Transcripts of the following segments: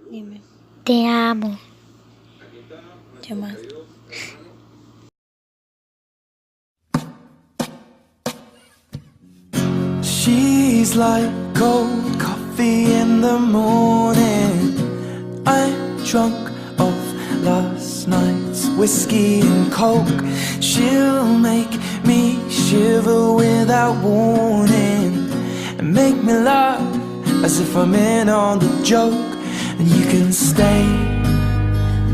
Dime, Te amo. yo más. She's like cold coffee in the morning. I'm drunk off last night's whiskey and coke. She'll make me shiver without warning and make me laugh as if I'm in on the joke. And you can stay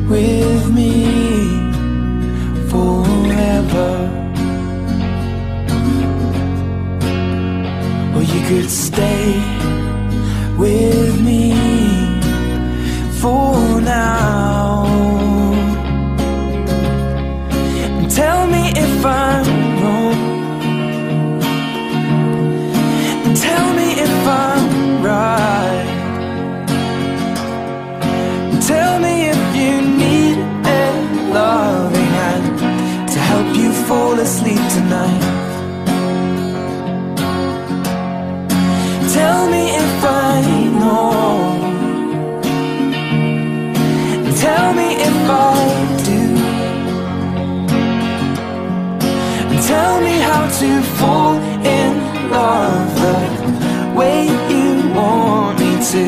with me forever, or you could stay with me for now. And tell me if I'm wrong, and tell me if I'm right. And tell me if you need a loving hand to help you fall asleep tonight. Tell me if I know, tell me if I do, tell me how to fall in love the way you want me to.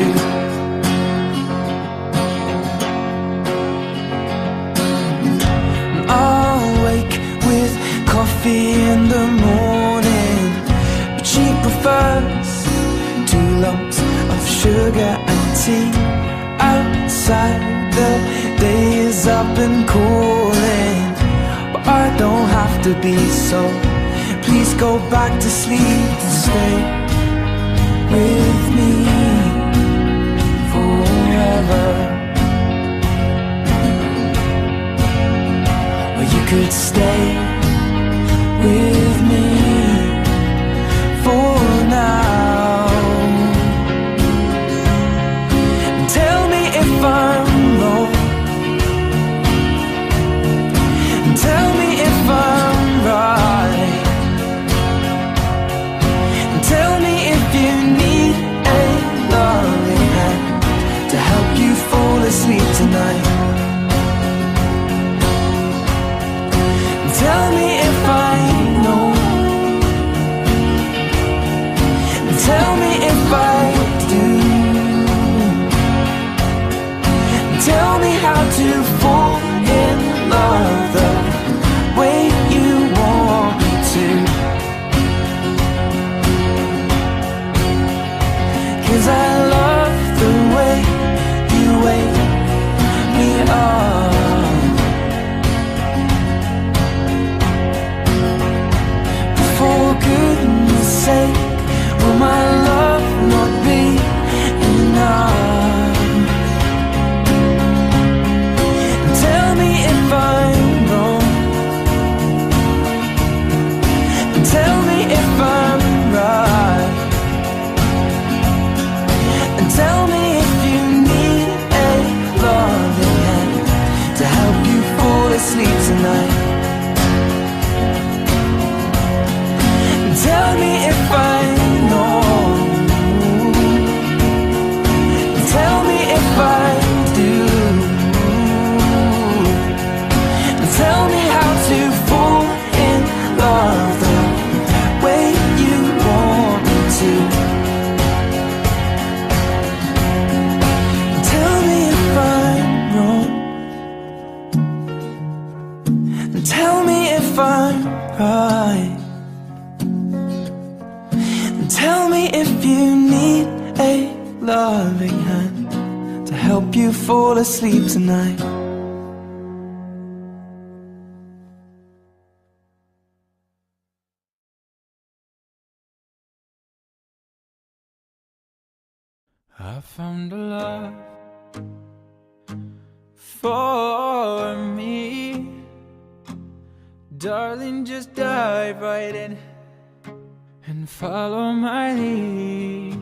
I'll wake with coffee in the morning, but she prefers 2 lumps of sugar and tea. Outside the day is up and calling, but I don't have to be, so please go back to sleep and stay with me forever. Or you could stay with me for now. Tell me if I'm wrong, tell me if I'm right, tell me if you need a loving hand to help you fall asleep tonight. Tell me if I know, tell me if I do, tell me how to fall in love the way you want me to. 'Cause I love the way you wake me up. For goodness sake, will my love not be enough? Tell me if I'm wrong, tell me if I'm right, and tell me if you need a loving hand to help you fall asleep tonight. Tell me if I know, tell me if I do, tell me how to fall in love the way you want me to. Tell me if I'm wrong, tell me if I'm right, tell me if you need a loving hand to help you fall asleep tonight. I found a love for me. Darling, just dive right in and follow my lead.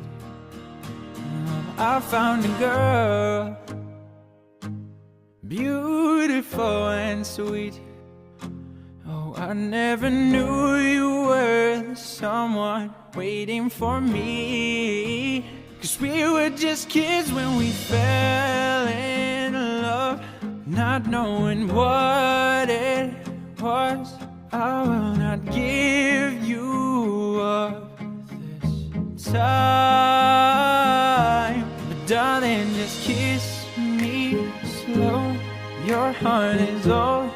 I found a girl, beautiful and sweet. Oh, I never knew you were the someone waiting for me. 'Cause Guess we were just kids when we fell in love, not knowing what it was. I will not give you up this time, but darling, just kiss me slow. Your heart is all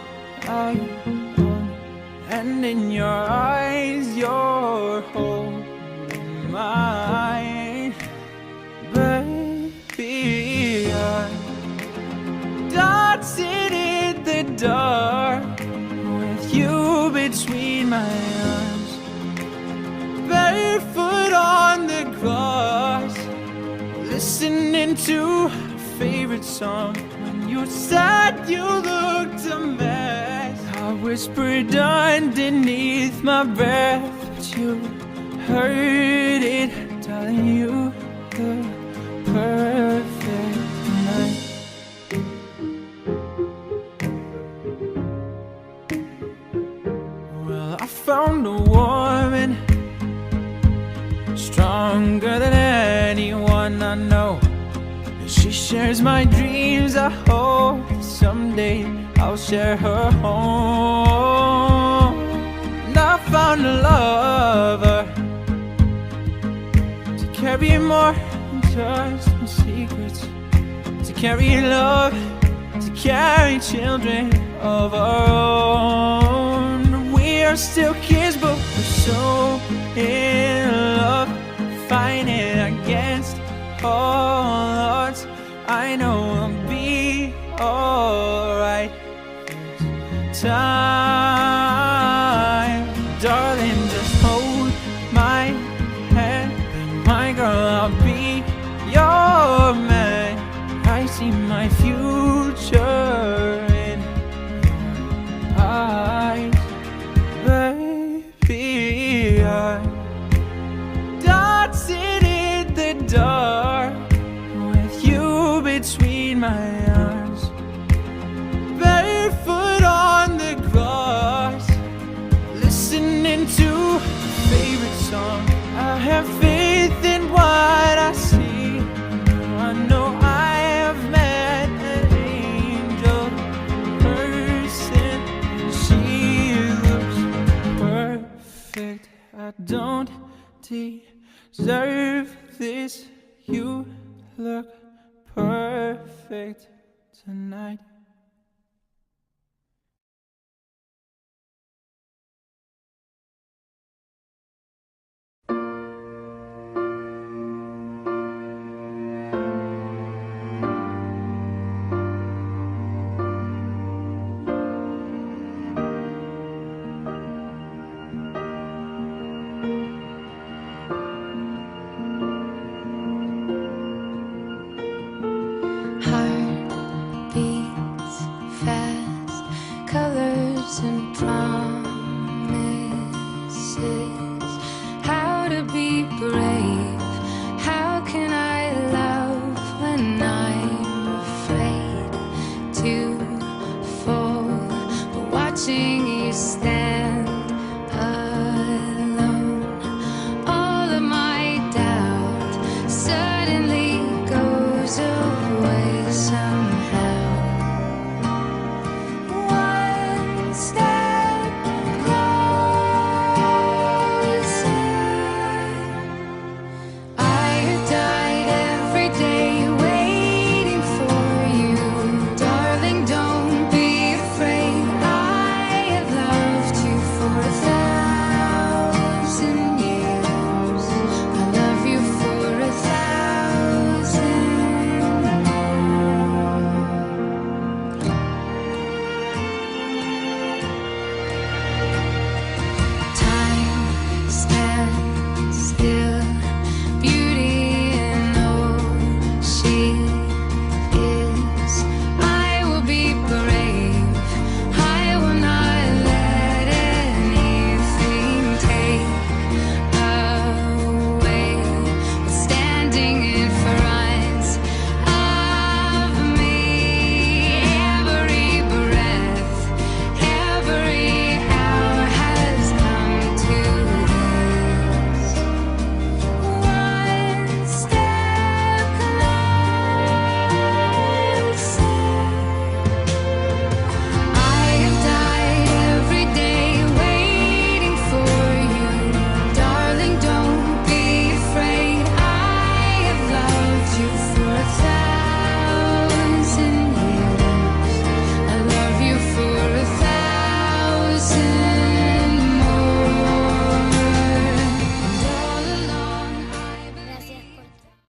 I own, and in your eyes you're holding mine. Baby, I'm dancing in the dark with you between my arms, barefoot on the grass, listening to a favorite song. When you said you looked a mess, I whispered underneath my breath, but you heard it, darling. You the perfect night. Well, I found a woman stronger than anyone I know. She shares my dreams. I hope someday I'll share her home. And I found a lover to carry more than just my secrets, to carry love, to carry children of our own. We are still kids, but we're so in love, fighting against all odds. I know I'll be alright this time. Darling, just hold my hand, be my girl, I'll be your man. I see my future in your eyes. Baby, I'm dancing in the dark with you between my arms, barefoot on the grass, listening to a favorite song. I have faith in what I see. I know I have met an angel person, and she looks perfect. I don't deserve this. You look perfect tonight. Heart beat soon.